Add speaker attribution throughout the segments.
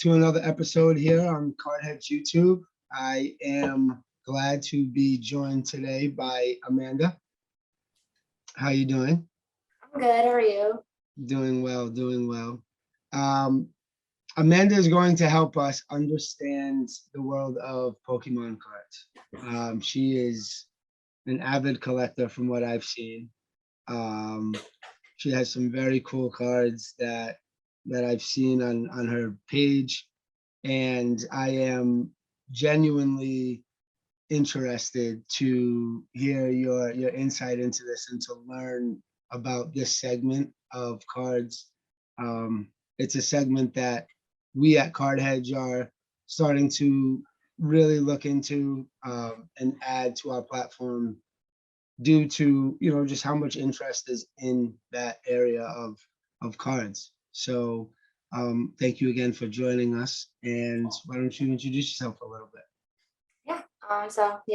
Speaker 1: to another episode here on Hedge YouTube. I am glad to be joined today by Amanda. How you doing?
Speaker 2: I'm good. How are you?
Speaker 1: Doing well, doing well. Amanda is going to help us understand the world of Pokemon cards. She is an avid collector from what I've seen. She has some very cool cards that I've seen on her page, and I am genuinely interested to hear your insight into this and to learn about this segment of cards. It's a segment that we at Card Hedge are starting to really look into and add to our platform due to just how much interest is in that area of cards. So thank you again for joining us, and why don't you introduce yourself a little bit?
Speaker 2: Yeah.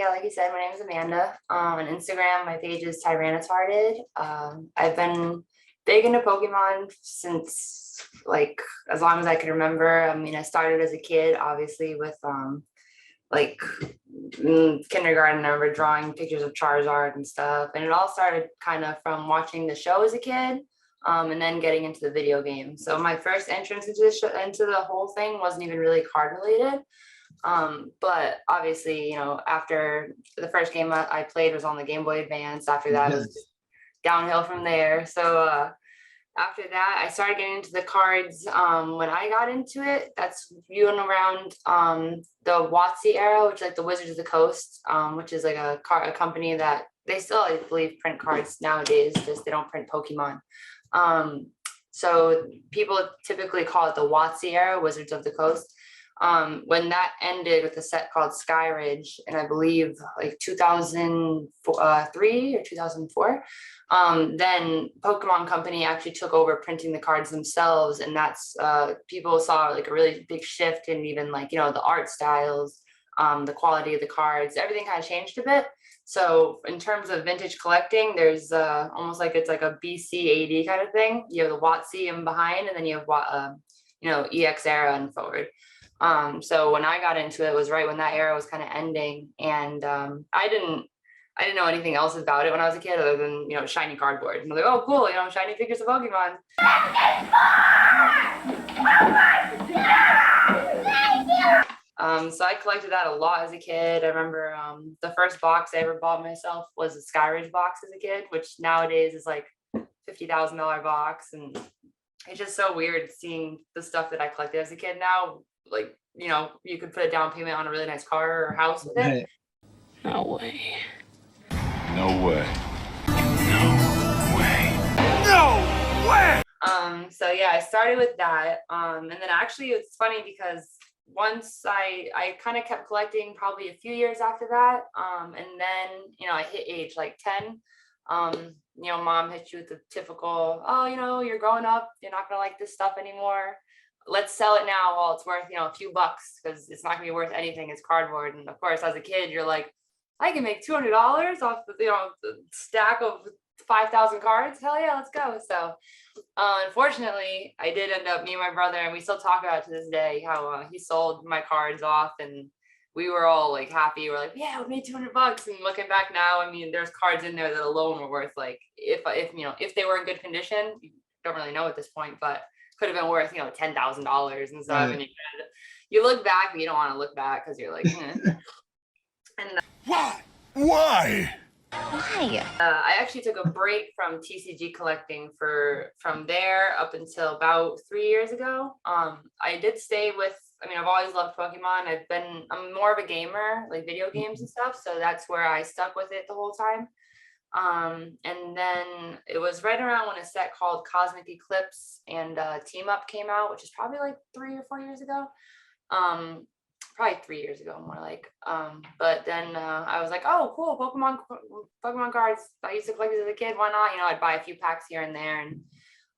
Speaker 2: Like you said, my name is Amanda. On Instagram, my page is Tyranitarded. I've been big into Pokemon since like as long as I can remember. I mean, I started as a kid, obviously, with kindergarten. I remember drawing pictures of Charizard and stuff, and it all started kind of from watching the show as a kid, and then getting into the video game. So my first entrance into the whole thing wasn't even really card related. But obviously, after the first game I played was on the Game Boy Advance. After that, it was just downhill from there. So after that, I started getting into the cards. When I got into it, that's viewing around the WotC era, which is like the Wizards of the Coast, which is like a company that they still, I believe, print cards nowadays, just they don't print Pokemon. So people typically call it the WotC era, Wizards of the Coast. When that ended with a set called Sky Ridge, and I believe like 2003 or 2004, then Pokemon Company actually took over printing the cards themselves, and that's people saw like a really big shift in even like the art styles, the quality of the cards, everything kind of changed a bit. So in terms of vintage collecting, there's almost like it's like a BC AD kind of thing. You have the WotC in behind, and then you have EX era and forward. So when I got into it, was right when that era was kind of ending, and I didn't know anything else about it when I was a kid other than shiny cardboard. And I was like, oh cool, shiny figures of Pokemon. So I collected that a lot as a kid. I remember the first box I ever bought myself was a Sky Ridge box as a kid, which nowadays is like $50,000 box, and it's just so weird seeing the stuff that I collected as a kid now. Like, you could put a down payment on a really nice car or house with it.
Speaker 3: No way.
Speaker 4: No way. No way. No way.
Speaker 2: So yeah, I started with that. And then actually it's funny because once I kind of kept collecting probably a few years after that. And then, I hit age like 10. Mom hit you with the typical, oh, you're growing up, you're not gonna like this stuff anymore. Let's sell it now while it's worth, a few bucks, because it's not gonna be worth anything. It's cardboard. And of course, as a kid, you're like, I can make $200 off the stack of 5,000 cards. Hell yeah, let's go. So unfortunately, I did end up, me and my brother, and we still talk about it to this day, how he sold my cards off, and we were all like happy. We're like, yeah, we made $200. And looking back now, I mean, there's cards in there that alone were worth like, if they were in good condition, you don't really know at this point, but could have been worth $10,000 and stuff. Right. And you look back, but you don't want to look back because you're like, And
Speaker 4: why?
Speaker 2: Why? I actually took a break from TCG collecting from there up until about 3 years ago. I did stay with, I've always loved Pokemon. I'm more of a gamer, like video games and stuff. So that's where I stuck with it the whole time. And then it was right around when a set called Cosmic Eclipse and Team Up came out, which is probably like 3 or 4 years ago. Probably 3 years ago, more like. But then I was like, oh, cool, Pokemon cards. I used to collect these as a kid. Why not? I'd buy a few packs here and there.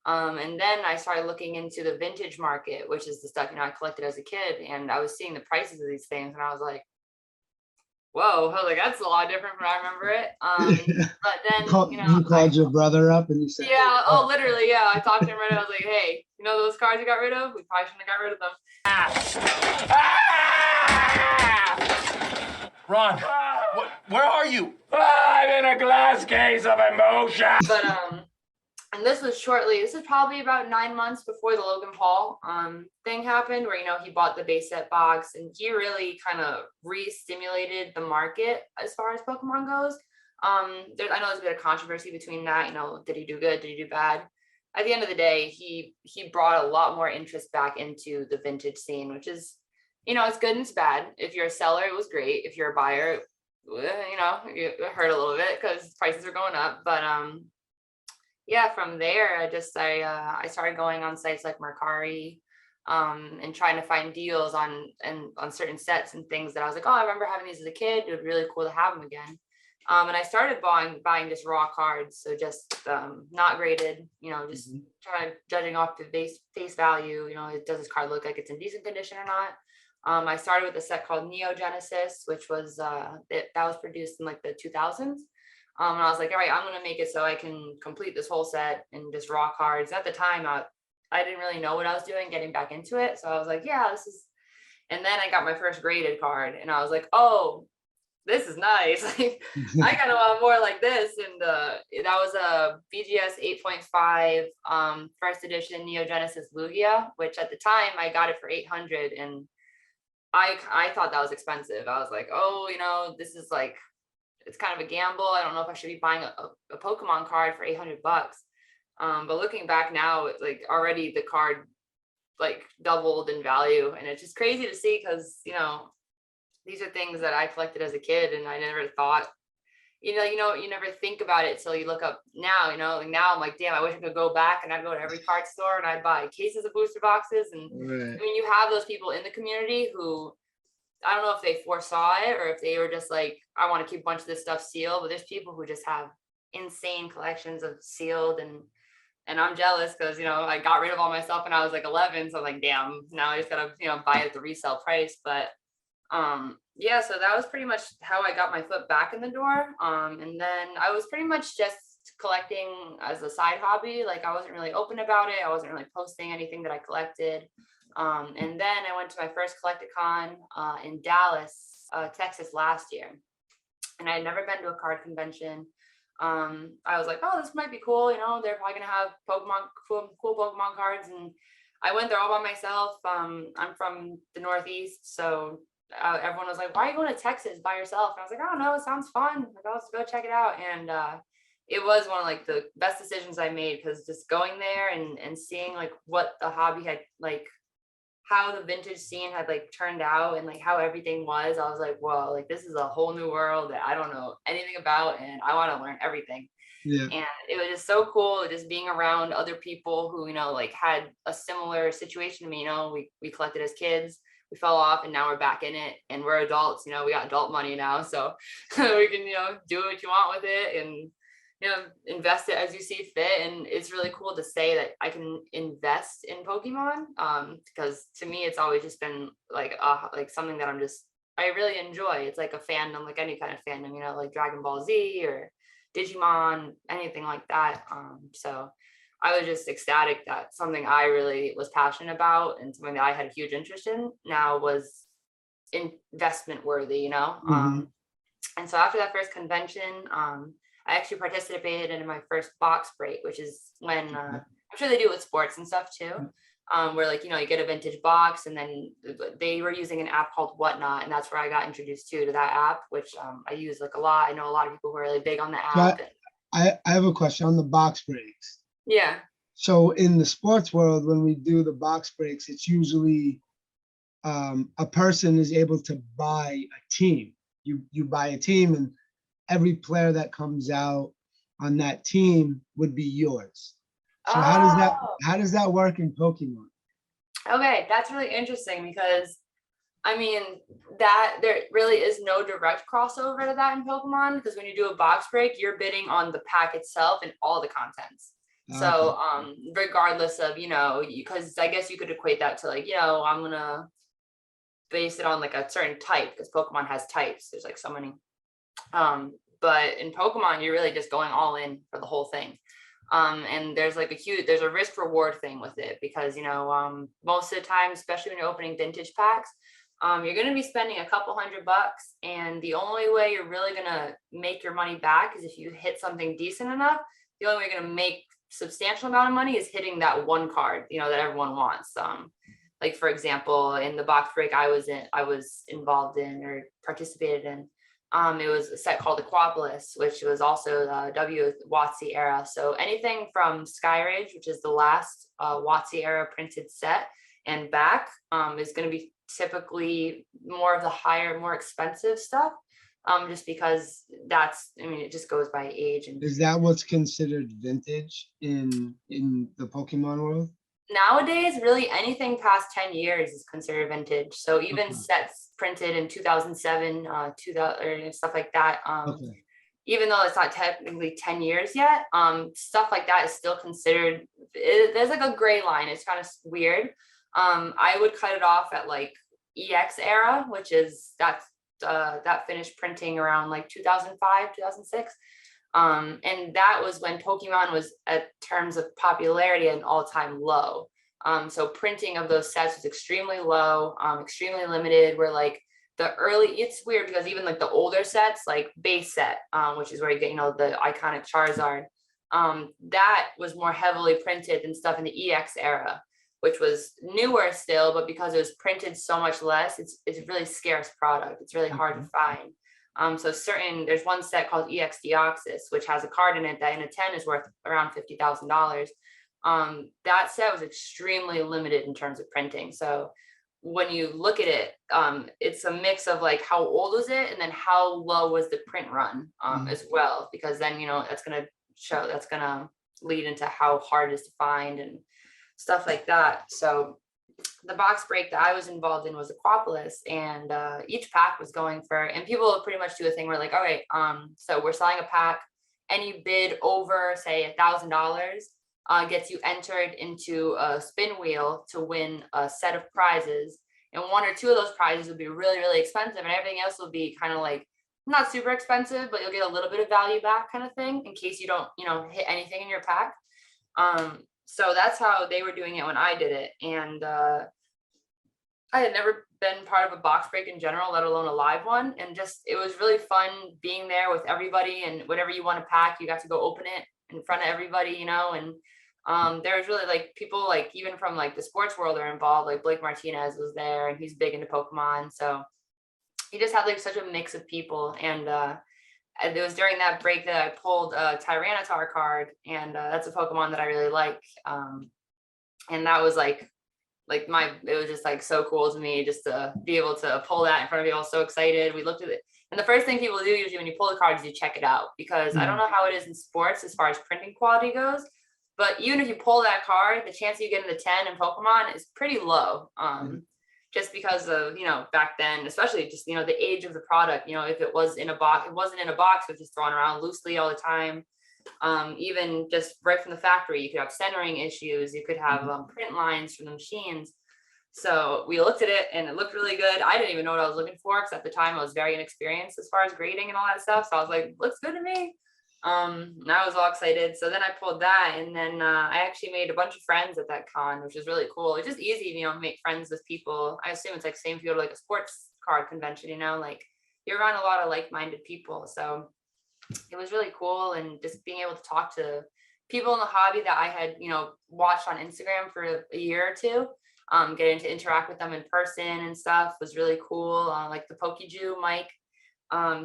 Speaker 2: And then I started looking into the vintage market, which is the stuff I collected as a kid. And I was seeing the prices of these things, and I was like, whoa, I was like, that's a lot different from how I remember it. But then,
Speaker 1: You called your brother up and you said,
Speaker 2: yeah, oh, literally, yeah. I talked to him right now. I was like, hey, you know those cars you got rid of? We probably shouldn't have got rid of them.
Speaker 3: Ron, where are you?
Speaker 4: I'm in a glass case of emotion.
Speaker 2: But and this was probably about 9 months before the Logan Paul thing happened, where he bought the base set box, and he really kind of re-stimulated the market as far as Pokemon goes. I know there's a bit of controversy between that. Did he do good? Did he do bad? At the end of the day, he brought a lot more interest back into the vintage scene, which is, it's good and it's bad. If you're a seller, it was great. If you're a buyer, it hurt a little bit because prices are going up. But yeah, from there, I started going on sites like Mercari, and trying to find deals on certain sets and things that I was like, oh, I remember having these as a kid. It would be really cool to have them again. And I started buying just raw cards, so just not graded, just judging off the face value. Does this card look like it's in decent condition or not? I started with a set called Neo Genesis, which was that was produced in like the 2000s. And I was like, all right, I'm gonna make it so I can complete this whole set in just raw cards. At the time, I didn't really know what I was doing, getting back into it. So I was like, yeah, this is. And then I got my first graded card, and I was like, oh, this is nice. I kind of want more like this. And that was a BGS 8.5 first edition Neo Genesis Lugia, which at the time I got it for 800, and I thought that was expensive. I was like, oh, this is like, it's kind of a gamble. I don't know if I should be buying a Pokemon card for $800. But looking back now, it's like already the card like doubled in value, and it's just crazy to see because these are things that I collected as a kid, and I never thought, you never think about it till you look up now. Like now I'm like, damn, I wish I could go back and I'd go to every card store and I'd buy cases of booster boxes. And
Speaker 1: right.
Speaker 2: you have those people in the community who, I don't know if they foresaw it or if they were just like, I want to keep a bunch of this stuff sealed, but there's people who just have insane collections of sealed, and I'm jealous because, I got rid of all my stuff when I was like 11. So I'm like, damn, now I just gotta, buy it at the resale price. But yeah, so that was pretty much how I got my foot back in the door. And then I was pretty much just collecting as a side hobby. Like I wasn't really open about it. I wasn't really posting anything that I collected. And then I went to my first Collecticon in Dallas, Texas last year. And I had never been to a card convention. I was like, oh, this might be cool. They're probably gonna have cool Pokemon cards. And I went there all by myself. I'm from the Northeast, so everyone was like, why are you going to Texas by yourself? And I was like, I don't know, it sounds fun. Like, I'll just go check it out. And it was one of like the best decisions I made, because just going there and seeing like what the hobby had, like how the vintage scene had like turned out and like how everything was, I was like, whoa, like this is a whole new world that I don't know anything about, and I want to learn everything.
Speaker 1: Yeah.
Speaker 2: And it was just so cool just being around other people who, like had a similar situation to me. We collected as kids, we fell off, and now we're back in it, and we're adults. We got adult money now, so we can do what you want with it, and invest it as you see fit. And it's really cool to say that I can invest in Pokemon, because to me it's always just been like something that I really enjoy. It's like a fandom, like any kind of fandom, like Dragon Ball Z or Digimon, anything like that. So I was just ecstatic that something I really was passionate about and something that I had a huge interest in now was investment worthy,
Speaker 1: Mhm.
Speaker 2: And so after that first convention, I actually participated in my first box break, which is when I'm sure they do it with sports and stuff too, where like, you get a vintage box, and then they were using an app called Whatnot, and that's where I got introduced to that app, which I use like a lot. I know a lot of people who are really big on the
Speaker 1: So
Speaker 2: app.
Speaker 1: I have a question on the box breaks.
Speaker 2: Yeah.
Speaker 1: So in the sports world, when we do the box breaks, it's usually a person is able to buy a team. You buy a team, and every player that comes out on that team would be yours. So how does that work in Pokemon?
Speaker 2: Okay, that's really interesting, because I mean that there really is no direct crossover to that in Pokemon, because when you do a box break, you're bidding on the pack itself and all the contents. So regardless of, because I guess you could equate that to like, I'm gonna base it on like a certain type, because Pokemon has types. There's like so many. But in Pokemon, you're really just going all in for the whole thing. And there's like there's a risk reward thing with it, because, you know, most of the time, especially when you're opening vintage packs, you're going to be spending a couple $100, and the only way you're really going to make your money back is if you hit something decent enough. The only way you're going to make substantial amount of money is hitting that one card, you know, that everyone wants. Like for example, in the box break I was involved in or participated in, it was a set called Aquapolis, which was also the WotC era. So anything from Skyridge, which is the last WotC era printed set, and back is going to be typically more of the higher, more expensive stuff. Just because it just goes by age. And
Speaker 1: Is that what's considered vintage in the Pokemon world?
Speaker 2: nowadays, really anything past 10 years is considered vintage. So even
Speaker 1: Okay.
Speaker 2: sets printed in 2007, 2000 or stuff like that,
Speaker 1: Okay.
Speaker 2: even though it's not technically 10 years yet, stuff like that is still considered, there's like a gray line. It's kind of weird. I would cut it off at like EX era, which is that finished printing around like 2005, 2006. And that was when Pokemon was, at terms of popularity, at an all-time low. So printing of those sets was extremely low, extremely limited. Where like it's weird because even like the older sets, like base set, which is where you get, you know, the iconic Charizard, that was more heavily printed than stuff in the EX era, which was newer still, but because it was printed so much less, it's a really scarce product. It's really hard to find. So there's one set called EX Deoxys, which has a card in it that in a 10 is worth around $50,000. That set was extremely limited in terms of printing. So when you look at it, it's a mix of like how old was it, and then how low was the print run as well, because then, you know, that's gonna lead into how hard it is to find and stuff like that. So the box break that I was involved in was Aquapolis, and each pack was going for, and people pretty much do a thing where like, all right, so we're selling a pack, any bid over say $1,000 gets you entered into a spin wheel to win a set of prizes, and one or two of those prizes would be really, really expensive, and everything else will be kind of like not super expensive, but you'll get a little bit of value back, kind of thing, in case you don't, you know, hit anything in your pack. So that's how they were doing it when I did it. And I had never been part of a box break in general, let alone a live one. And just, it was really fun being there with everybody, and whatever you want to pack, you got to go open it in front of everybody, you know. And there was really like people like even from like the sports world are involved. Like Blake Martinez was there, and he's big into Pokemon. So he just had like such a mix of people. And it was during that break that I pulled a Tyranitar card, and that's a Pokemon that I really like. And that was like it was just like so cool to me just to be able to pull that in front of people. I was so excited. We looked at it, and the first thing people do usually when you pull the card is you check it out, because I don't know how it is in sports as far as printing quality goes, but even if you pull that card, the chance you get in the 10 in Pokemon is pretty low. Just because of, you know, back then, especially just, you know, the age of the product, you know, if it was in a box, it wasn't in a box, it was just thrown around loosely all the time. Even just right from the factory, you could have centering issues, you could have print lines from the machines. So we looked at it and it looked really good. I didn't even know what I was looking for, because at the time I was very inexperienced as far as grading and all that stuff. So I was like, looks good to me. And I was all excited. So then I pulled that, and then I actually made a bunch of friends at that con, which was really cool. It's just easy, you know, to make friends with people. I assume it's like same if you go to like a sports card convention, you know, like you're around a lot of like-minded people. So it was really cool, and just being able to talk to people in the hobby that I had, you know, watched on Instagram for a year or two, getting to interact with them in person and stuff was really cool. Like the Pokeju Mike,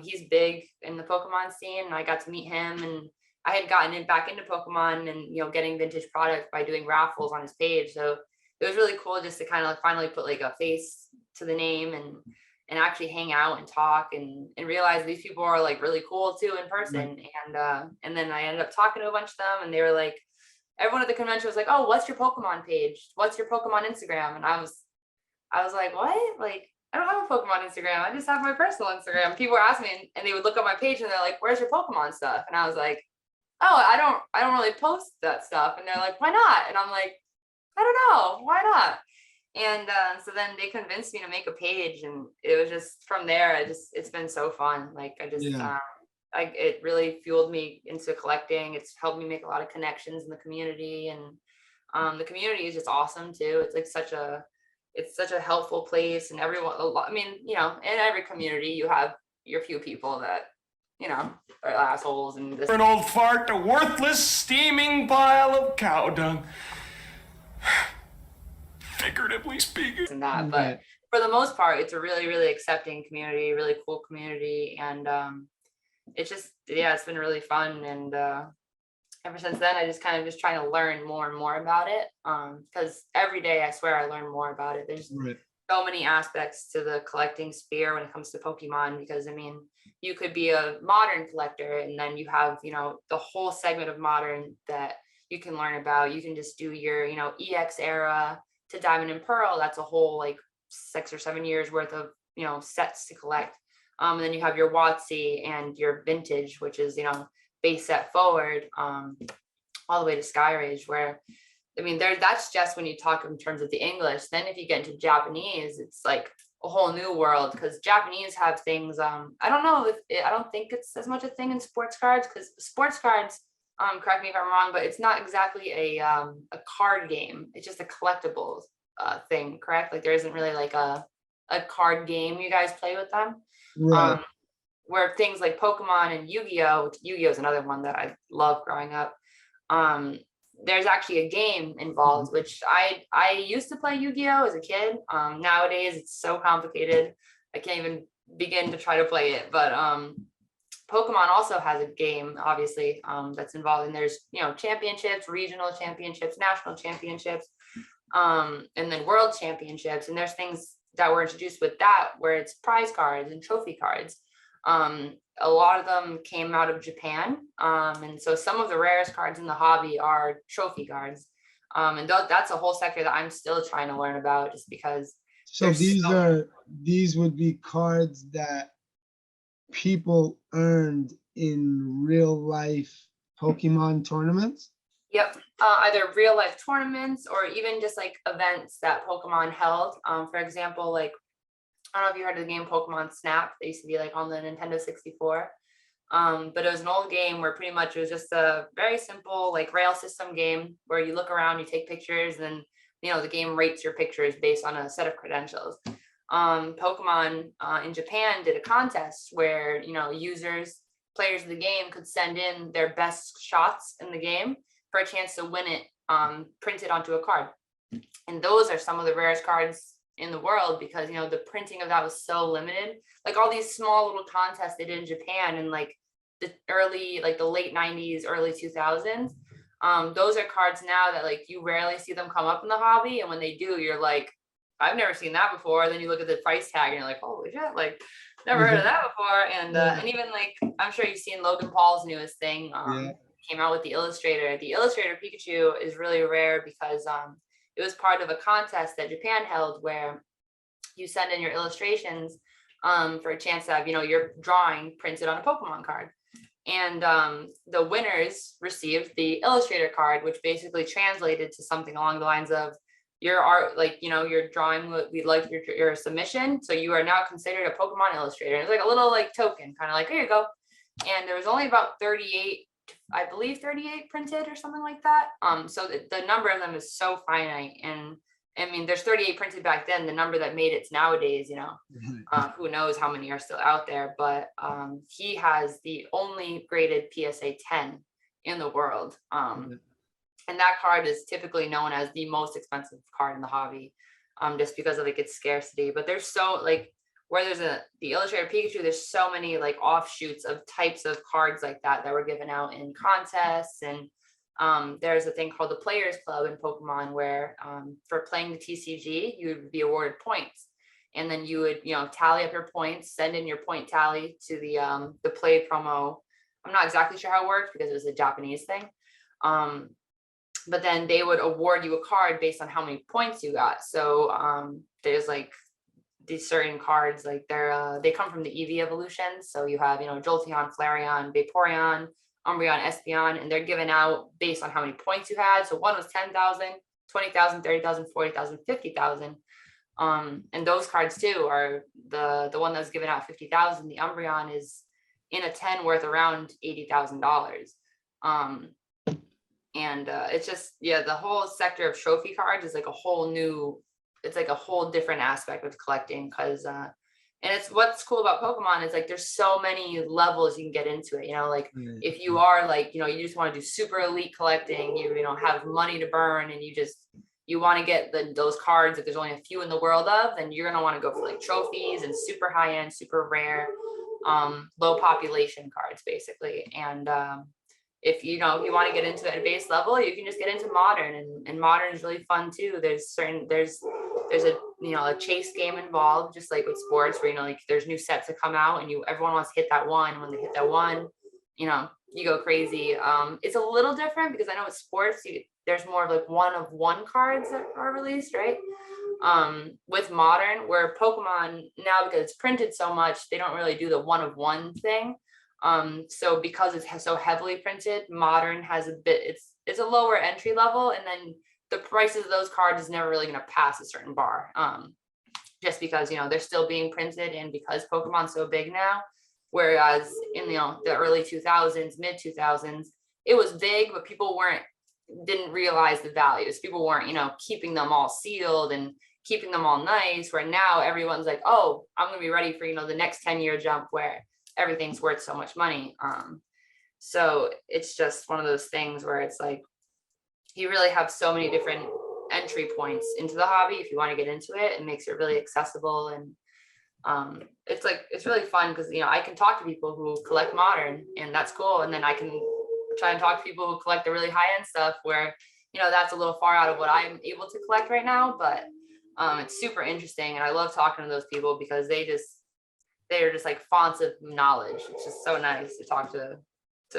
Speaker 2: he's big in the Pokemon scene, and I got to meet him, and I had gotten back into Pokemon and, you know, getting vintage products by doing raffles on his page. So it was really cool just to kind of finally put like a face to the name, and actually hang out and talk and realize these people are like really cool too in person. And then I ended up talking to a bunch of them, and they were like, everyone at the convention was like, oh, what's your Pokemon page? What's your Pokemon Instagram? And I was like, what? Like, I don't have a Pokemon Instagram. I just have my personal Instagram. People were asking me, and they would look at my page and they're like, where's your Pokemon stuff? And I was like, oh, I don't really post that stuff. And they're like, why not? And I'm like, I don't know, why not? And so then they convinced me to make a page, and it was just from there. It's been so fun. Like
Speaker 1: Yeah.
Speaker 2: it really fueled me into collecting. It's helped me make a lot of connections in the community, and the community is just awesome too. It's like it's such a helpful place, and everyone. I mean, in every community you have your few people that are assholes and this
Speaker 4: An old fart, a worthless, steaming pile of cow dung. Figuratively speaking.
Speaker 2: and that.
Speaker 1: Right.
Speaker 2: But for the most part, it's a really, really accepting community, really cool community, and it's just it's been really fun. And ever since then, I just kind of just trying to learn more and more about it. Because every day I swear I learn more about it. There's
Speaker 1: Right.
Speaker 2: so many aspects to the collecting sphere when it comes to Pokemon, because I mean, you could be a modern collector, and then you have, the whole segment of modern that you can learn about. You can just do your, EX era to Diamond and Pearl. That's a whole like 6 or 7 years worth of, sets to collect. And then you have your WotC and your vintage, which is, base set forward, all the way to Sky Rage, where I mean, that's just when you talk in terms of the English. Then if you get into Japanese, it's like a whole new world, because Japanese have things. I don't know I don't think it's as much a thing in sports cards, because sports cards, correct me if I'm wrong, but it's not exactly a card game. It's just a collectibles thing, correct? Like there isn't really like a card game you guys play with them.
Speaker 1: Right.
Speaker 2: Where things like Pokemon and Yu-Gi-Oh! Yu-Gi-Oh! Is another one that I love growing up. There's actually a game involved, which I used to play Yu-Gi-Oh! As a kid. Nowadays it's so complicated, I can't even begin to try to play it. But Pokemon also has a game, obviously, that's involved, and there's championships, regional championships, national championships, and then world championships. And there's things that were introduced with that where it's prize cards and trophy cards. A lot of them came out of Japan. And so some of the rarest cards in the hobby are trophy cards. And that's a whole sector that I'm still trying to learn about, just because.
Speaker 1: So these would be cards that people earned in real life Pokemon tournaments?
Speaker 2: Yep. Either real life tournaments or even just like events that Pokemon held. For example, like, I don't know if you heard of the game Pokemon Snap. They used to be like on the Nintendo 64. But it was an old game where pretty much it was just a very simple like rail system game where you look around, you take pictures, and the game rates your pictures based on a set of credentials. Pokemon in Japan did a contest where players of the game could send in their best shots in the game for a chance to win it printed onto a card. And those are some of the rarest cards in the world, because the printing of that was so limited. Like all these small little contests they did in Japan in like the late 90s, early 2000s. Those are cards now that like you rarely see them come up in the hobby, and when they do, you're like, I've never seen that before. Then you look at the price tag and you're like, holy shit, like never heard of that before. And and even like, I'm sure you've seen Logan Paul's newest thing. Came out with the Illustrator. The Illustrator Pikachu is really rare because it was part of a contest that Japan held where you send in your illustrations for a chance to have, your drawing printed on a Pokemon card. And the winners received the Illustrator card, which basically translated to something along the lines of, your art, like, your drawing, we like your submission. So you are now considered a Pokemon illustrator. It's like a little like token, kind of like, here you go. And there was only about 38, I believe 38 printed or something like that. So the number of them is so finite. And I mean, there's 38 printed back then. The number that made it's nowadays, who knows how many are still out there. But he has the only graded PSA 10 in the world. And that card is typically known as the most expensive card in the hobby, just because of like its scarcity. But there's so like, where there's the Illustrator Pikachu, there's so many like offshoots of types of cards like that were given out in contests. And there's a thing called the Players Club in Pokemon where for playing the TCG, you would be awarded points. And then you would, tally up your points, send in your point tally to the play promo. I'm not exactly sure how it works because it was a Japanese thing. But then they would award you a card based on how many points you got. So there's like these certain cards, like they come from the EV evolutions. So you have, Jolteon, Flareon, Vaporeon, Umbreon, Espeon, and they're given out based on how many points you had. So one was 10,000, 20,000, 30,000, 40,000, 50,000. And those cards too are the one that's given out 50,000. The Umbreon is in a 10 worth around $80,000. It's just, yeah, the whole sector of trophy cards is like a whole new, it's like a whole different aspect of collecting, because and it's what's cool about Pokemon is like there's so many levels you can get into it, like if you are like, you just want to do super elite collecting, you don't have money to burn, and you want to get those cards that there's only a few in the world of, then you're going to want to go for like trophies and super high end, super rare, low population cards basically. And if you want to get into a base level, you can just get into modern, and modern is really fun too. There's a a chase game involved, just like with sports, where like there's new sets that come out and everyone wants to hit that one, and when they hit that one, you go crazy. It's a little different because I know with sports there's more of like one-of-one cards that are released, right? With modern, where Pokemon now, because it's printed so much, they don't really do the one-of-one thing. So because it's so heavily printed, modern has it's a lower entry level, and then the prices of those cards is never really going to pass a certain bar, just because they're still being printed, and because Pokemon's so big now. Whereas in the early 2000s, mid 2000s, it was big, but people didn't realize the values. People weren't keeping them all sealed and keeping them all nice. Where now everyone's like, oh, I'm going to be ready for the next 10-year jump where everything's worth so much money. So it's just one of those things where it's like, you really have so many different entry points into the hobby. If you want to get into it, it makes it really accessible. And it's really fun because I can talk to people who collect modern, and that's cool. And then I can try and talk to people who collect the really high-end stuff where that's a little far out of what I'm able to collect right now, but it's super interesting. And I love talking to those people because they're just like fonts of knowledge. It's just so nice to talk to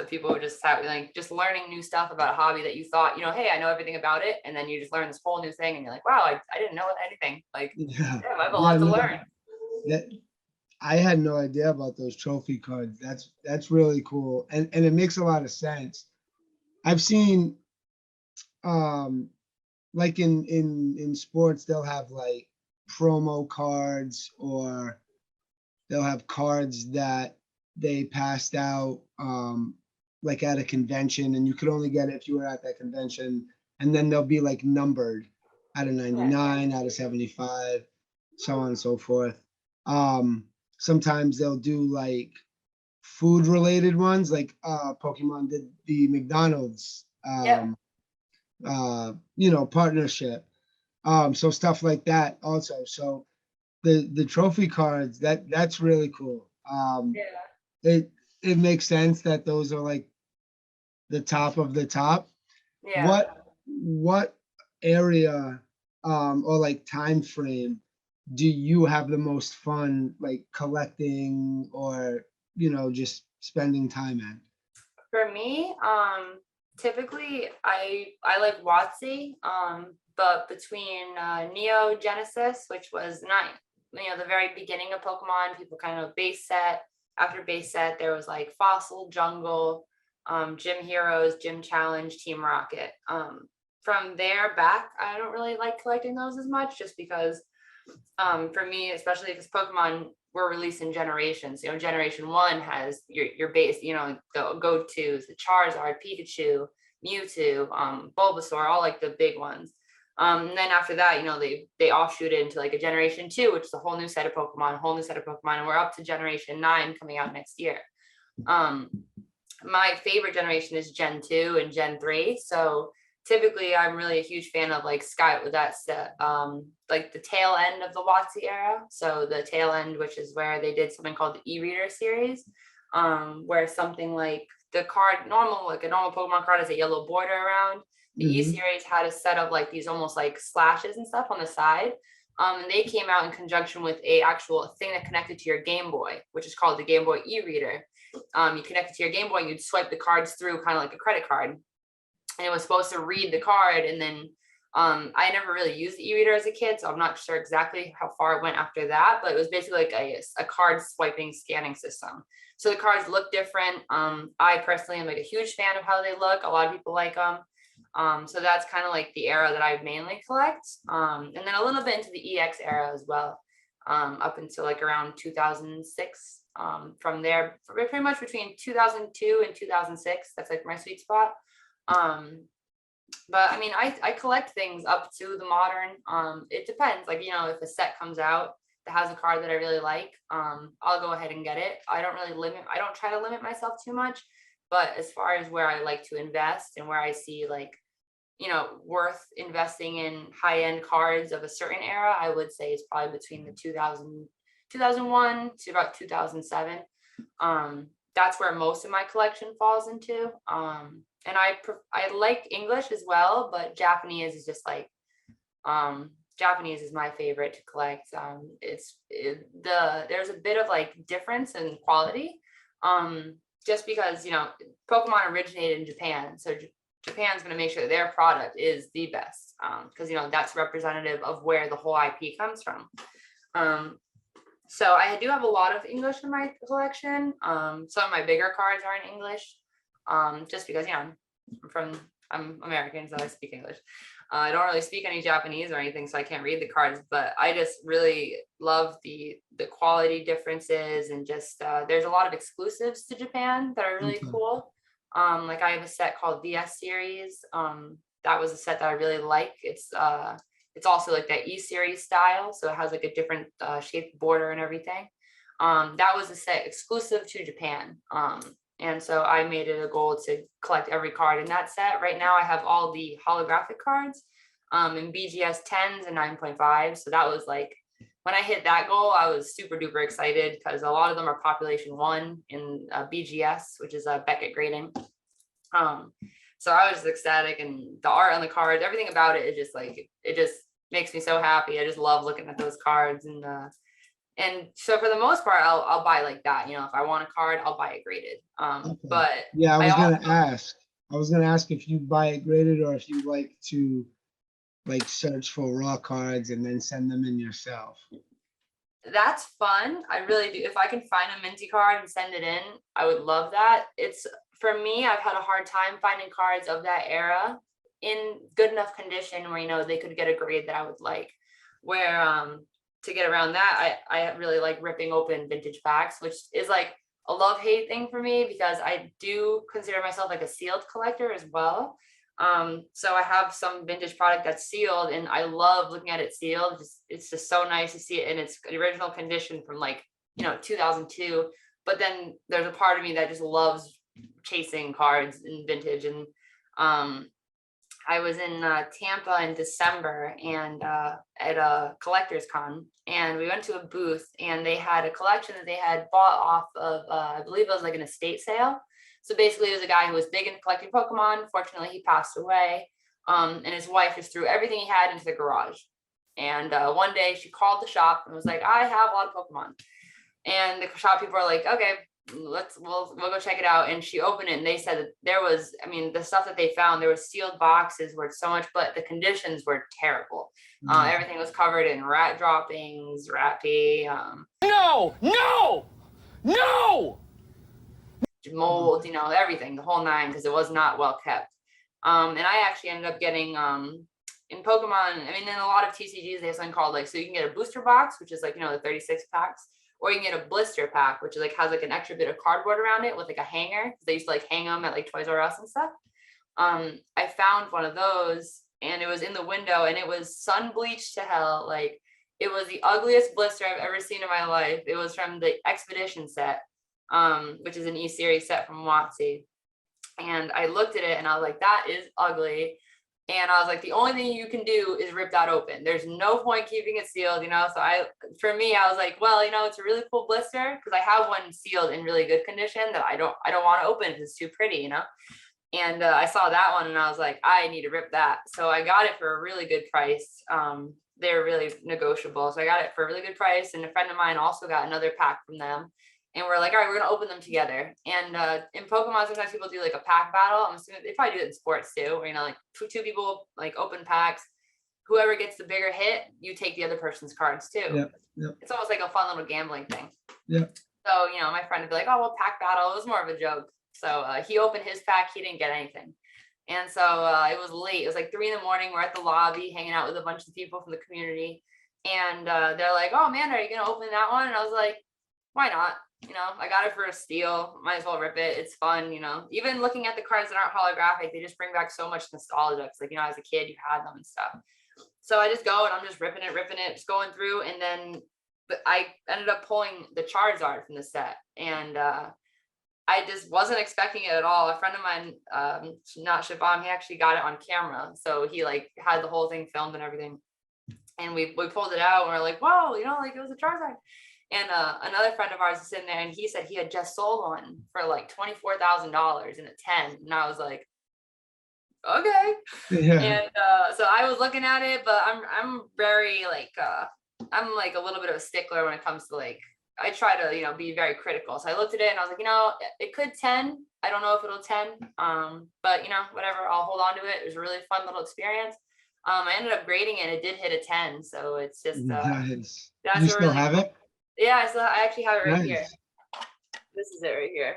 Speaker 2: people who just have just learning new stuff about a hobby that you thought, hey, I know everything about it. And then you just learn this whole new thing and you're like, wow, I didn't know anything. Like, yeah, I have a lot to learn.
Speaker 1: I had no idea about those trophy cards. That's really cool. And it makes a lot of sense. I've seen, like in sports, they'll have like promo cards, or they'll have cards that they passed out like at a convention, and you could only get it if you were at that convention, and then they'll be like numbered out of 99, out of 75, so on and so forth. Sometimes they'll do like food related ones, like Pokemon did the McDonald's partnership, so stuff like that also. So the trophy cards, that's really cool. It makes sense that those are like the top of the top.
Speaker 2: Yeah.
Speaker 1: What area or like time frame do you have the most fun like collecting, or just spending time in?
Speaker 2: For me, typically I like WotC, but between Neo Genesis, which was not the very beginning of Pokemon, people kind of base set. After base set, there was like Fossil, Jungle, Gym Heroes, Gym Challenge, Team Rocket. From there back, I don't really like collecting those as much, just because for me, especially because Pokemon were released in generations. Generation 1 has your base, the go-tos, the Charizard, Pikachu, Mewtwo, Bulbasaur, all like the big ones. And then after that, they offshoot it into like a generation 2, which is a whole new set of Pokemon, and we're up to generation 9 coming out next year. My favorite generation is Gen 2 and Gen 3. So typically I'm really a huge fan of like like the tail end of the WotC era. So the tail end, which is where they did something called the e-reader series, where something like a normal Pokemon card has a yellow border around. The E-series had a set of like these almost like slashes and stuff on the side. And they came out in conjunction with a actual thing that connected to your Game Boy, which is called the Game Boy e-reader. You connect it to your Game Boy and you'd swipe the cards through kind of like a credit card. And it was supposed to read the card. And then I never really used the e-reader as a kid, so I'm not sure exactly how far it went after that, but it was basically like a card swiping scanning system. So the cards look different. I personally am like a huge fan of how they look. A lot of people like them. So that's kind of like the era that I mainly collect. And then a little bit into the EX era as well, up until like around 2006. From there, pretty much between 2002 and 2006, that's like my sweet spot. But I mean, I collect things up to the modern. It depends. Like, you know, if a set comes out that has a card that I really like, I'll go ahead and get it. I don't try to limit myself too much. But as far as where I like to invest and where I see like, you know, worth investing in high-end cards of a certain era, I would say it's probably between the 2001 to about 2007. That's where most of my collection falls into. And I like English as well, but Japanese is just like, Japanese is my favorite to collect. There's a bit of like difference in quality, just because, you know, Pokemon originated in Japan, so Japan's going to make sure their product is the best, because, you know, that's representative of where the whole IP comes from. So I do have a lot of English in my collection. Some of my bigger cards are in English, just because, you know, I'm American, so I speak English. I don't really speak any Japanese or anything, so I can't read the cards, but I just really love the quality differences, and just there's a lot of exclusives to Japan that are really cool. Like I have a set called VS series. That was a set that I really like. It's also like that E series style, so it has like a different shaped border and everything. That was a set exclusive to Japan. And so I made it a goal to collect every card in that set. Right now I have all the holographic cards in BGS 10s and 9.5. So that was like, when I hit that goal, I was super duper excited, because a lot of them are population 1 in BGS, which is a Beckett grading. So I was ecstatic, and the art on the cards, everything about it is just like, it just makes me so happy. I just love looking at those cards. And so for the most part, I'll buy like that. You know, if I want a card, I'll buy it graded. But
Speaker 1: yeah, I was
Speaker 2: also
Speaker 1: gonna ask if you buy it graded, or if you like to like search for raw cards and then send them in yourself.
Speaker 2: That's fun. I really do. If I can find a minty card and send it in, I would love that. It's, for me, I've had a hard time finding cards of that era in good enough condition where, you know, they could get a grade that I would like. Where to get around that, I really like ripping open vintage packs, which is like a love-hate thing for me, because I do consider myself like a sealed collector as well. So I have some vintage product that's sealed, and I love looking at it sealed. It's just so nice to see it in its original condition from, like, you know, 2002. But then there's a part of me that just loves chasing cards in vintage. And I was in Tampa in December, and at a collector's con, and we went to a booth, and they had a collection that they had bought off of, I believe it was like an estate sale. So basically, it was a guy who was big into collecting Pokemon. Fortunately, he passed away, and his wife just threw everything he had into the garage. And one day, she called the shop and was like, "I have a lot of Pokemon." And the shop people are like, "Okay, we'll go check it out." And she opened it, and they said that there was, I mean, the stuff that they found, there was sealed boxes worth so much, but the conditions were terrible. Everything was covered in rat droppings, rat pee,
Speaker 4: No!
Speaker 2: mold, you know, everything, the whole nine, because it was not well kept. And I actually ended up getting in Pokemon, I mean, in a lot of TCGs, they have something called, like, so you can get a booster box, which is like, you know, the 36 packs, or you can get a blister pack, which is like has like an extra bit of cardboard around it with like a hanger. They used to like hang them at like Toys R Us and stuff. I found one of those, and it was in the window, and it was sun bleached to hell. Like, it was the ugliest blister I've ever seen in my life. It was from the Expedition set, which is an E-series set from WotC. And I looked at it, and I was like, that is ugly. And I was like, the only thing you can do is rip that open. There's no point keeping it sealed, you know? So for me, I was like, well, you know, it's a really cool blister, because I have one sealed in really good condition that I don't want to open because it's too pretty, you know? And I saw that one, and I was like, I need to rip that. So I got it for a really good price. They're really negotiable. So I got it for a really good price. And a friend of mine also got another pack from them. And we're like, all right, we're going to open them together. And in Pokemon, sometimes people do like a pack battle. I'm assuming they probably do it in sports too, where, you know, like two people like open packs. Whoever gets the bigger hit, you take the other person's cards too.
Speaker 1: Yeah.
Speaker 2: It's almost like a fun little gambling thing.
Speaker 1: Yeah.
Speaker 2: So, you know, my friend would be like, oh, well, pack battle. It was more of a joke. So he opened his pack. He didn't get anything. And so it was late. It was like 3 a.m. We're at the lobby hanging out with a bunch of people from the community. And they're like, oh man, are you going to open that one? And I was like, why not? You know, I got it for a steal. Might as well rip it. It's fun, you know. Even looking at the cards that aren't holographic, they just bring back so much nostalgia. It's like, you know, as a kid, you had them and stuff. So I just go and I'm just ripping it, just going through. And then I ended up pulling the Charizard from the set. And I just wasn't expecting it at all. A friend of mine, not Shabam, he actually got it on camera. So he like had the whole thing filmed and everything. And we pulled it out and we're like, whoa, you know, like it was a Charizard. And another friend of ours is sitting there and he said he had just sold one for like $24,000 in a 10. And I was like, okay.
Speaker 1: Yeah.
Speaker 2: And so I was looking at it, but I'm very like, I'm like a little bit of a stickler when it comes to like, I try to, you know, be very critical. So I looked at it and I was like, you know, it could 10. I don't know if it'll 10. But you know, whatever, I'll hold on to it. It was a really fun little experience. I ended up grading it. It did hit a 10. So it's just,
Speaker 1: Nice.
Speaker 2: that's
Speaker 1: You
Speaker 2: a
Speaker 1: still
Speaker 2: really
Speaker 1: have it?
Speaker 2: yeah, so I actually have it right here.
Speaker 1: Nice.
Speaker 2: This is it right here.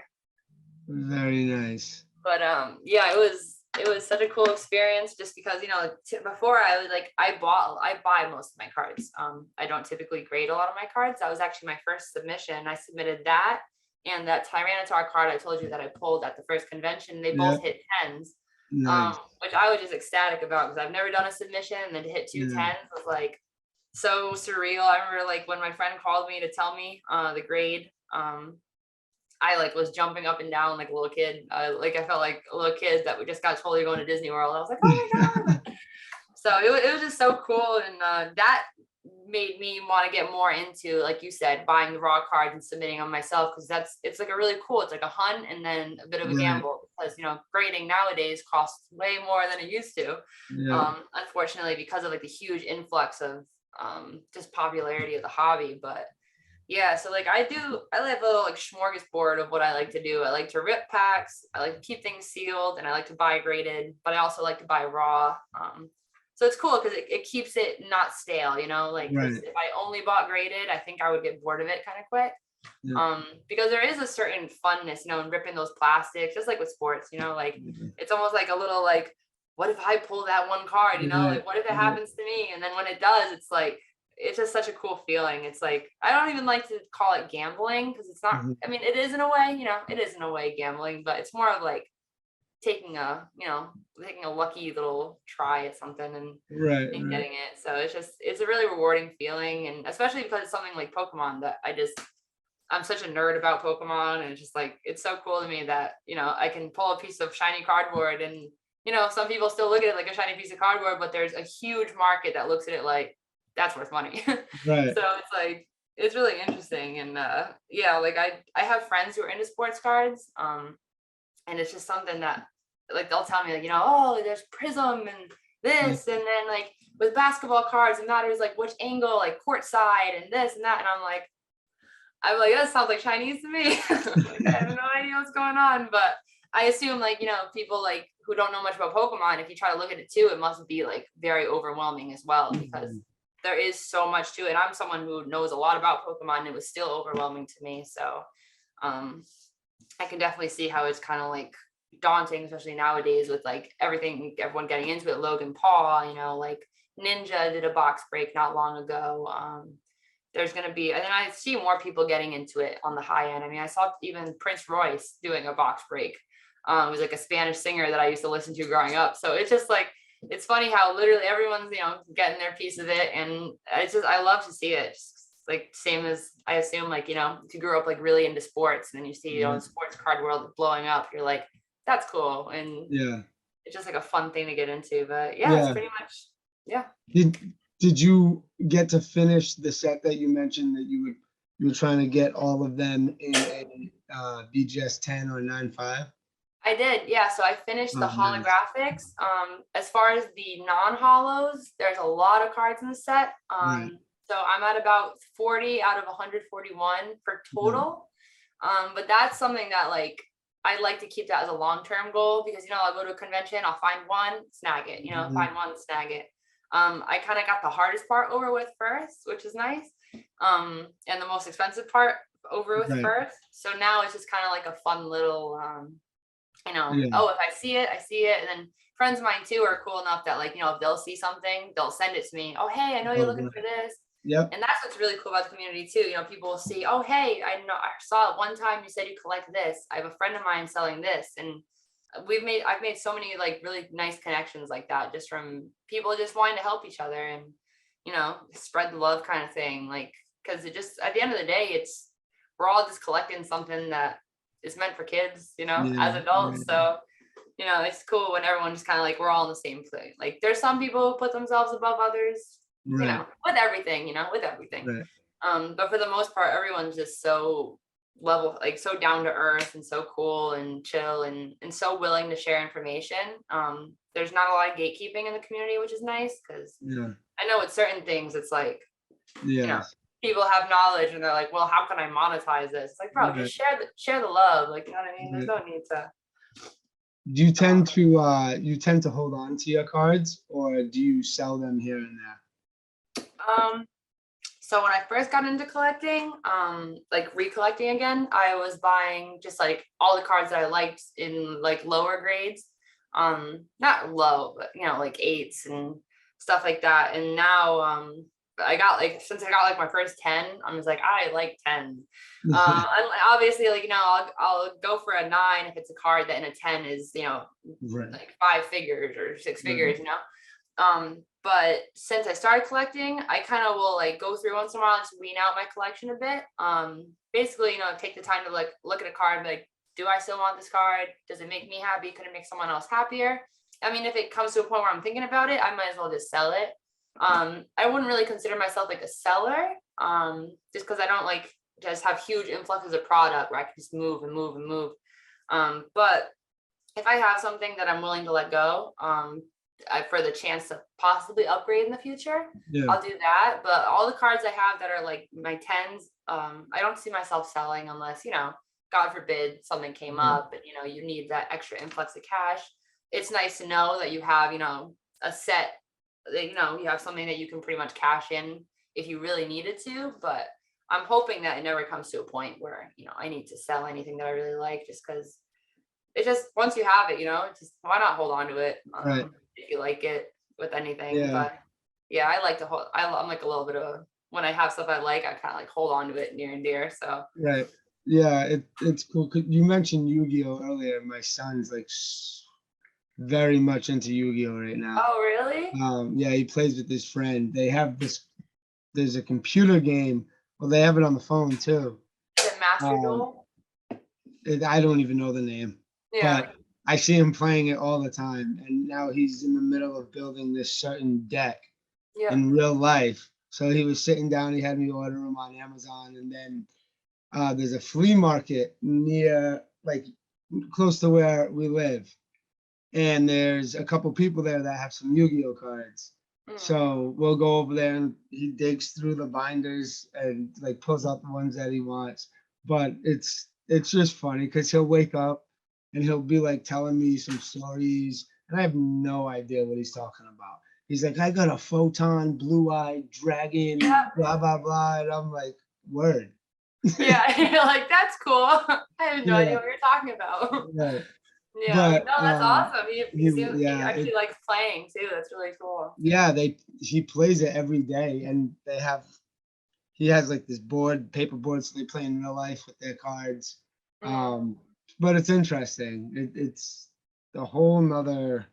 Speaker 1: Very nice.
Speaker 2: But yeah, it was such a cool experience just because, you know, before I was like, I buy most of my cards. I don't typically grade a lot of my cards. That was actually my first submission. I submitted that and that Tyranitar card I told you that I pulled at the first convention. They both hit 10s.
Speaker 1: Nice.
Speaker 2: Which I was just ecstatic about because I've never done a submission, and then to hit 2 10s was like so surreal. I remember like when my friend called me to tell me the grade, I like was jumping up and down like a little kid. Like I felt like a little kid that we just got totally going to Disney World. I was like, oh my God. So it was just so cool. And that made me want to get more into, like you said, buying the raw cards and submitting them myself. Cause it's like a really cool, it's like a hunt and then a bit of a gamble because, you know, grading nowadays costs way more than it used to. Unfortunately, because of like the huge influx of just popularity of the hobby. But yeah, so like I have a little like smorgasbord of what I like to do. I like to rip packs, I like to keep things sealed, and I like to buy graded, but I also like to buy raw. So it's cool because it keeps it not stale, you know, like 'cause if I only bought graded, I think I would get bored of it kind of quick. Because there is a certain funness, you know, in ripping those plastics, just like with sports, you know, like it's almost like a little like, what if I pull that one card, you know, like what if it happens to me? And then when it does, it's like, it's just such a cool feeling. It's like, I don't even like to call it gambling because it's not, I mean, it is in a way, you know, it is in a way gambling, but it's more of like taking a lucky little try at something and getting it. So it's a really rewarding feeling. And especially because it's something like Pokemon that I'm such a nerd about Pokemon, and it's just like, it's so cool to me that, you know, I can pull a piece of shiny cardboard and, you know, some people still look at it like a shiny piece of cardboard, but there's a huge market that looks at it like that's worth money. So it's like, it's really interesting. And yeah, like I have friends who are into sports cards. And it's just something that like, they'll tell me like, you know, oh, there's prism and this, and then like with basketball cards, it matters like which angle, like court side and this and that. And I'm like, that sounds like Chinese to me. Like, I have no idea what's going on, but I assume like, you know, people like who don't know much about Pokemon, if you try to look at it too, it must be like very overwhelming as well, because there is so much to it. I'm someone who knows a lot about Pokemon and it was still overwhelming to me. So I can definitely see how it's kind of like daunting, especially nowadays with like everyone getting into it. Logan Paul, you know, like Ninja did a box break not long ago. There's going to be, and then I see more people getting into it on the high end. I mean, I saw even Prince Royce doing a box break. It was like a Spanish singer that I used to listen to growing up. So it's just like, it's funny how literally everyone's, you know, getting their piece of it. And I love to see it. Just like same as I assume, like, you know, if you grew up like really into sports and then you see, you know, the sports card world blowing up, you're like, that's cool. And it's just like a fun thing to get into. But it's pretty much,
Speaker 1: Did you get to finish the set that you mentioned that you were trying to get all of them in a BGS 10 or 9.5?
Speaker 2: I did, yeah. So I finished the holographics. As far as the non-holos, there's a lot of cards in the set. So I'm at about 40 out of 141 for total. But that's something that like I like to keep that as a long-term goal, because, you know, I'll go to a convention, I'll find one, snag it, you know, find one, snag it. I kind of got the hardest part over with first, which is nice. And the most expensive part over with first. So now it's just kind of like a fun little you know,
Speaker 1: Yeah.
Speaker 2: oh, if I see it, I see it. And then friends of mine too are cool enough that like, you know, if they'll see something, they'll send it to me. Oh, hey, I know you're
Speaker 1: Oh,
Speaker 2: looking
Speaker 1: right.
Speaker 2: for this.
Speaker 1: Yep.
Speaker 2: And that's what's really cool about the community too. You know, people will see, oh, hey, I know I saw it one time you said you collect this. I have a friend of mine selling this. And I've made so many like really nice connections like that just from people just wanting to help each other and, you know, spread the love kind of thing. Like, cause it just, at the end of the day, we're all just collecting something that is meant for kids, you know,
Speaker 1: Yeah.
Speaker 2: as adults. So, you know, it's cool when everyone just kind of like, we're all in the same place. Like there's some people who put themselves above others, you
Speaker 1: Right.
Speaker 2: know, with everything, you know, with everything.
Speaker 1: Right.
Speaker 2: But for the most part, everyone's just so level, like so down to earth and so cool and chill and so willing to share information. There's not a lot of gatekeeping in the community, which is nice because
Speaker 1: Yeah.
Speaker 2: I know with certain things, it's like, you know,
Speaker 1: Yes.
Speaker 2: people have knowledge and they're like, well, how can I monetize this? It's like, bro,
Speaker 1: Right.
Speaker 2: just share the love. Like, you know what I mean? There's
Speaker 1: Right.
Speaker 2: no need to.
Speaker 1: Do you tend to hold on to your cards, or do you sell them here and there?
Speaker 2: So when I first got into collecting, like recollecting again, I was buying just like all the cards that I liked in like lower grades. Not low, but you know, like eights and stuff like that. And now I got like since I got like my first 10, I'm just like, I like 10. And obviously, like, you know, I'll go for a 9 if it's a card that in a 10 is, you know,
Speaker 1: Right.
Speaker 2: like 5 figures or 6
Speaker 1: Right.
Speaker 2: figures, you know. But since I started collecting, I kind of will like go through once in a while and just wean out my collection a bit. Basically, you know, take the time to like look at a card and be like, do I still want this card? Does it make me happy? Could it make someone else happier? I mean, if it comes to a point where I'm thinking about it, I might as well just sell it. I wouldn't really consider myself like a seller, just because I don't like just have huge influxes of product where I can just move and move and move. But if I have something that I'm willing to let go, for the chance to possibly upgrade in the future,
Speaker 1: Yeah.
Speaker 2: I'll do that. But all the cards I have that are like my 10s, I don't see myself selling unless, you know, God forbid something came
Speaker 1: Right.
Speaker 2: up and, you know, you need that extra influx of cash. It's nice to know that you have, you know, a set, that, you know, you have something that you can pretty much cash in if you really needed to. But I'm hoping that it never comes to a point where, you know, I need to sell anything that I really like just because it just, once you have it, you know, just why not hold on to it
Speaker 1: Right.
Speaker 2: if you like it with anything.
Speaker 1: Yeah.
Speaker 2: But yeah, I like to hold, I'm like a little bit of, when I have stuff I like, I kind of like hold on to it near and dear. So
Speaker 1: Right. Yeah. It's cool. You mentioned Yu-Gi-Oh earlier. My son's like very much into Yu-Gi-Oh right now.
Speaker 2: oh really?
Speaker 1: Yeah, he plays with his friend. They have this. There's a computer game. Well, they have it on the phone too.
Speaker 2: Is it Master Duel?
Speaker 1: I don't even know the name,
Speaker 2: Yeah.
Speaker 1: but I see him playing it all the time. And now he's in the middle of building this certain deck
Speaker 2: Yeah.
Speaker 1: in real life. So he was sitting down. He had me order them on Amazon, and then there's a flea market near, like, close to where we live, and there's a couple people there that have some Yu-Gi-Oh cards. So we'll go over there and he digs through the binders and like pulls out the ones that he wants. But it's just funny because he'll wake up and he'll be like telling me some stories, and I have no idea what he's talking about. He's like, I got a photon, blue-eyed dragon,
Speaker 2: Yeah.
Speaker 1: blah blah blah, and I'm like, word.
Speaker 2: Yeah. You're like, that's cool. I have no idea
Speaker 1: Yeah.
Speaker 2: what you're talking about.
Speaker 1: Right.
Speaker 2: Yeah.
Speaker 1: But
Speaker 2: No, that's awesome. He
Speaker 1: yeah,
Speaker 2: actually likes playing too. That's really cool.
Speaker 1: yeah, he plays it every day, and he has like this paper board, so they play in real life with their cards. But it's interesting. It's a whole nother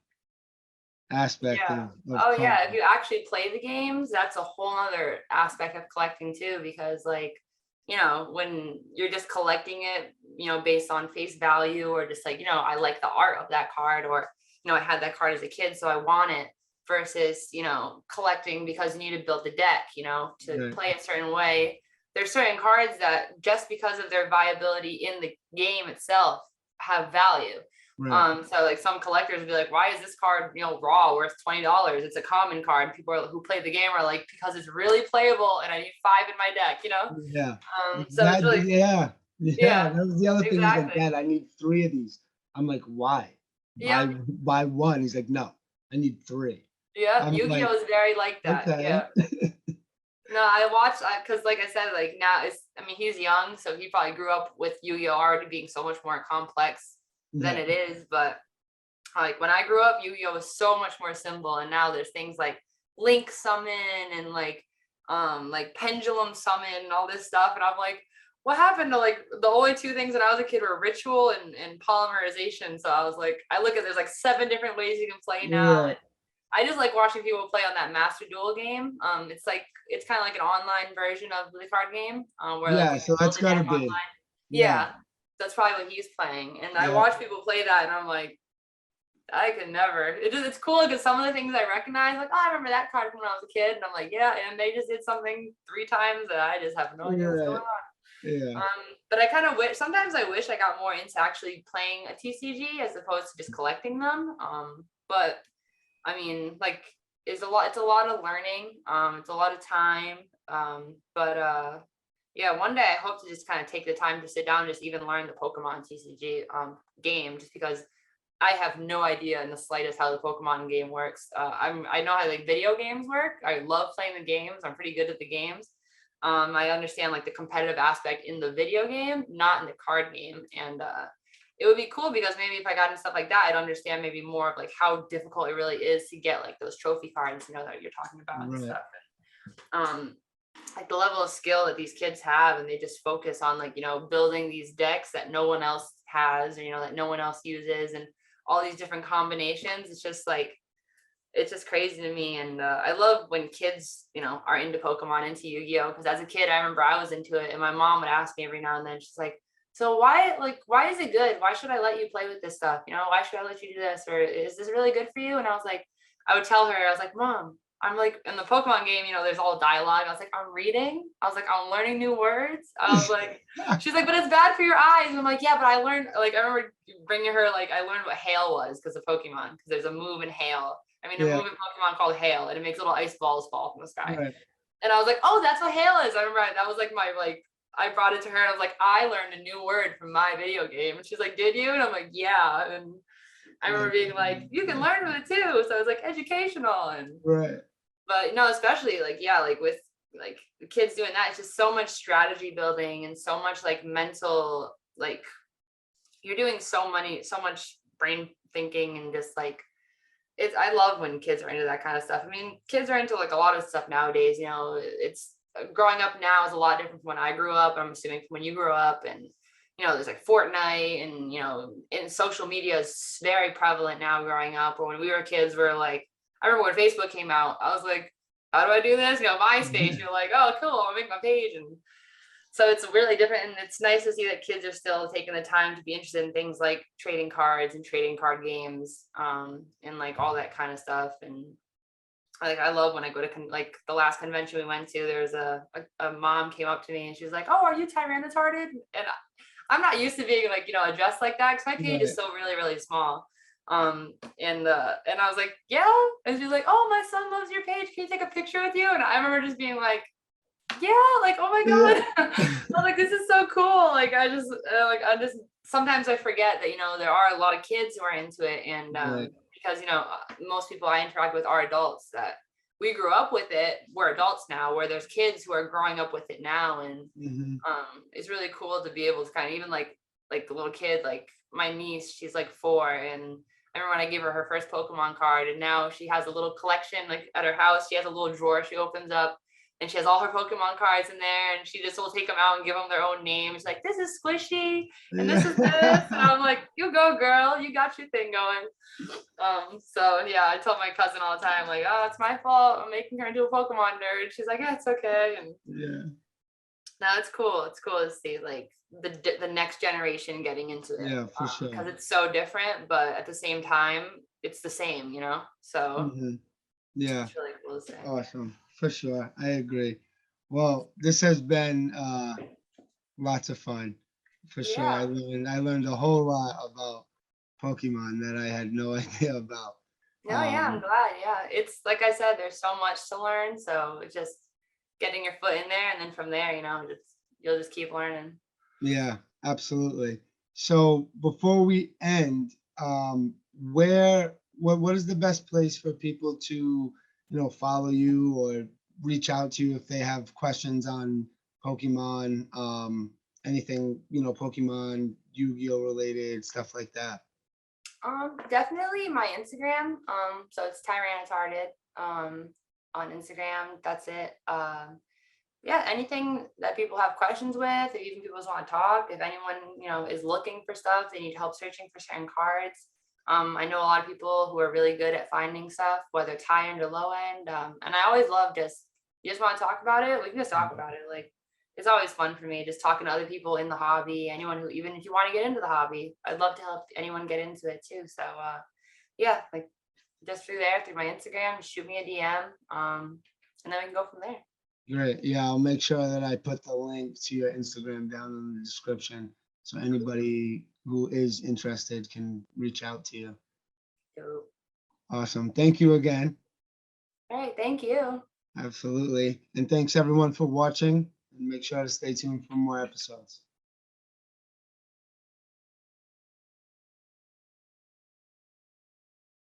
Speaker 1: aspect
Speaker 2: Yeah.
Speaker 1: of
Speaker 2: Oh yeah, if
Speaker 1: collecting.
Speaker 2: you actually play the games, that's a whole other aspect of collecting too, because like, you know, when you're just collecting it, you know, based on face value or just like, you know, I like the art of that card, or, you know, I had that card as a kid, so I want it, versus, you know, collecting because you need to build the deck, you know, to
Speaker 1: Right.
Speaker 2: play a certain way. There's certain cards that just because of their viability in the game itself have value.
Speaker 1: Right.
Speaker 2: So like some collectors be like, why is this card, you know, raw worth $20? It's a common card. People who play the game are like, because it's really playable and I need 5 in my deck, you know?
Speaker 1: Yeah.
Speaker 2: So it's really,
Speaker 1: Yeah.
Speaker 2: yeah,
Speaker 1: That was the other thing. He's like,
Speaker 2: exactly.
Speaker 1: Dad, I need 3 of these. I'm like, why?
Speaker 2: Yeah.
Speaker 1: Buy one. He's like, no, I need 3.
Speaker 2: Yeah.
Speaker 1: I'm
Speaker 2: Yu-Gi-Oh
Speaker 1: like,
Speaker 2: is very like that.
Speaker 1: okay.
Speaker 2: Yeah. No, I watched, because like I said, like now I mean, he's young, so he probably grew up with Yu-Gi-Oh already being so much more complex than
Speaker 1: Yeah.
Speaker 2: it is. But like when I grew up, Yu-Gi-Oh was so much more simple, and now there's things like Link Summon and like Pendulum Summon and all this stuff, and I'm like, what happened to like the only two things when I was a kid were ritual and polymerization. So I was like, I look at there's like 7 different ways you can play now.
Speaker 1: Yeah.
Speaker 2: And I just like watching people play on that Master Duel game. It's like it's kind of like an online version of the card game, where like
Speaker 1: Yeah.
Speaker 2: you
Speaker 1: So
Speaker 2: build
Speaker 1: that's
Speaker 2: a
Speaker 1: gotta
Speaker 2: deck
Speaker 1: be.
Speaker 2: online.
Speaker 1: Yeah.
Speaker 2: Yeah, that's probably what he's playing. And I
Speaker 1: Yeah.
Speaker 2: watch people play that, and I'm like, I could never. It's cool because some of the things I recognize, like, oh, I remember that card from when I was a kid, and I'm like, yeah, and they just did something 3 times that I just have no idea what's going
Speaker 1: Right.
Speaker 2: on.
Speaker 1: Yeah.
Speaker 2: But I kind of wish sometimes I wish I got more into actually playing a TCG as opposed to just collecting them. But I mean, like, it's a lot of learning. It's a lot of time. But yeah, one day I hope to just kind of take the time to sit down and just even learn the Pokemon TCG game, just because I have no idea in the slightest how the Pokemon game works. I know how like video games work. I love playing the games. I'm pretty good at the games. I understand like the competitive aspect in the video game, not in the card game. And it would be cool because maybe if I got into stuff like that, I'd understand maybe more of like how difficult it really is to get like those trophy cards, that you're talking about and
Speaker 1: Right.
Speaker 2: stuff. And, like the level of skill that these kids have, and they just focus on like, building these decks that no one else has, or, that no one else uses, and all these different combinations. It's just like, it's just crazy to me. And I love when kids, are into Pokemon, into Yu-Gi-Oh, because as a kid, I remember I was into it, and my mom would ask me every now and then, she's like, so why is it good? Why should I let you play with this stuff? Why should I let you do this? Or is this really good for you? And I was like, I would tell her, I was like, Mom, I'm like, in the Pokemon game, there's all dialogue. I was like, I'm reading. I was like, I'm learning new words. I was like, she's like, but it's bad for your eyes. And I'm like, yeah, but I learned, like, I remember bringing her, like, I learned what hail was because of Pokemon, because there's a move in hail. I mean, a
Speaker 1: Yeah.
Speaker 2: move in Pokemon called hail, and it makes little ice balls fall from the sky.
Speaker 1: Right.
Speaker 2: And I was like, oh, that's what hail is. I remember that was like my, like, I brought it to her, and I was like, I learned a new word from my video game. And she's like, did you? And I'm like, yeah. And I remember being like, you can learn with it too. So it was like educational. And
Speaker 1: Right.
Speaker 2: but especially like, yeah, like with like the kids doing that, it's just so much strategy building and so much like mental, like you're doing so much brain thinking, and just like I love when kids are into that kind of stuff. I mean, kids are into like a lot of stuff nowadays. It's growing up now is a lot different from when I grew up. I'm assuming from when you grew up. And there's like Fortnite, and in social media is very prevalent now growing up. Or when we were kids, we're like, I remember when Facebook came out, I was like, how do I do this? MySpace, you're like, oh, cool, I'll make my page. And so it's really different. And it's nice to see that kids are still taking the time to be interested in things like trading cards and trading card games, and like all that kind of stuff. And like, I love when I go to like the last convention we went to, there's a mom came up to me, and she was like, oh, are you Tyranitarded? And I'm not used to being like, addressed like that, because my page is so really, really small. And I was like, yeah. And she's like, oh, my son loves your page. Can you take a picture with you? And I remember just being like, yeah, like, oh my God. I'm like, this is so cool. Like, I just sometimes I forget that, there are a lot of kids who are into it. And
Speaker 1: Right.
Speaker 2: because, most people I interact with are adults that we grew up with it. We're adults now, where there's kids who are growing up with it now. And
Speaker 1: Mm-hmm.
Speaker 2: it's really cool to be able to kind of even like the little kid, like my niece, she's like 4, and I remember when I gave her first Pokemon card, and now she has a little collection like at her house. She has a little drawer she opens up, and she has all her Pokemon cards in there, and she just will take them out and give them their own name. She's like, this is Squishy, and this is this. And I'm like, you go, girl, you got your thing going. So yeah, I tell my cousin all the time, like, oh, it's my fault, I'm making her into a Pokemon nerd. She's like, yeah, it's okay. And
Speaker 1: Yeah.
Speaker 2: no, it's cool. It's cool to see like the next generation getting into it.
Speaker 1: Yeah, for sure.
Speaker 2: Because it's so different, but at the same time, it's the same, So
Speaker 1: Mm-hmm. Yeah.
Speaker 2: it's really cool to see.
Speaker 1: Awesome. For sure. I agree. Well, this has been lots of fun. For sure.
Speaker 2: Yeah.
Speaker 1: I learned a whole lot about Pokemon that I had no idea about.
Speaker 2: No, yeah, I'm glad. Yeah, it's like I said, there's so much to learn. So it's just getting your foot in there, and then from there, you'll just keep learning.
Speaker 1: Yeah, absolutely. So before we end, what is the best place for people to, follow you or reach out to you if they have questions on Pokemon? anything, Pokemon, Yu-Gi-Oh related, stuff like that?
Speaker 2: Definitely my Instagram. So it's Tyranitarded, on Instagram. That's it. Yeah, anything that people have questions with, if even people just want to talk, if anyone, is looking for stuff, they need help searching for certain cards. I know a lot of people who are really good at finding stuff, whether it's high end or low end. And I always love you just want to talk about it, we can just talk about it. Like, it's always fun for me just talking to other people in the hobby, anyone who, even if you want to get into the hobby, I'd love to help anyone get into it too. So, yeah, like just through there, through my Instagram, shoot me a DM. And then we can go from there.
Speaker 1: Great. Yeah, I'll make sure that I put the link to your Instagram down in the description so anybody who is interested can reach out to you.
Speaker 2: So,
Speaker 1: Awesome. Thank you again.
Speaker 2: all right, thank you.
Speaker 1: Absolutely. And thanks everyone for watching. And make sure to stay tuned for more episodes.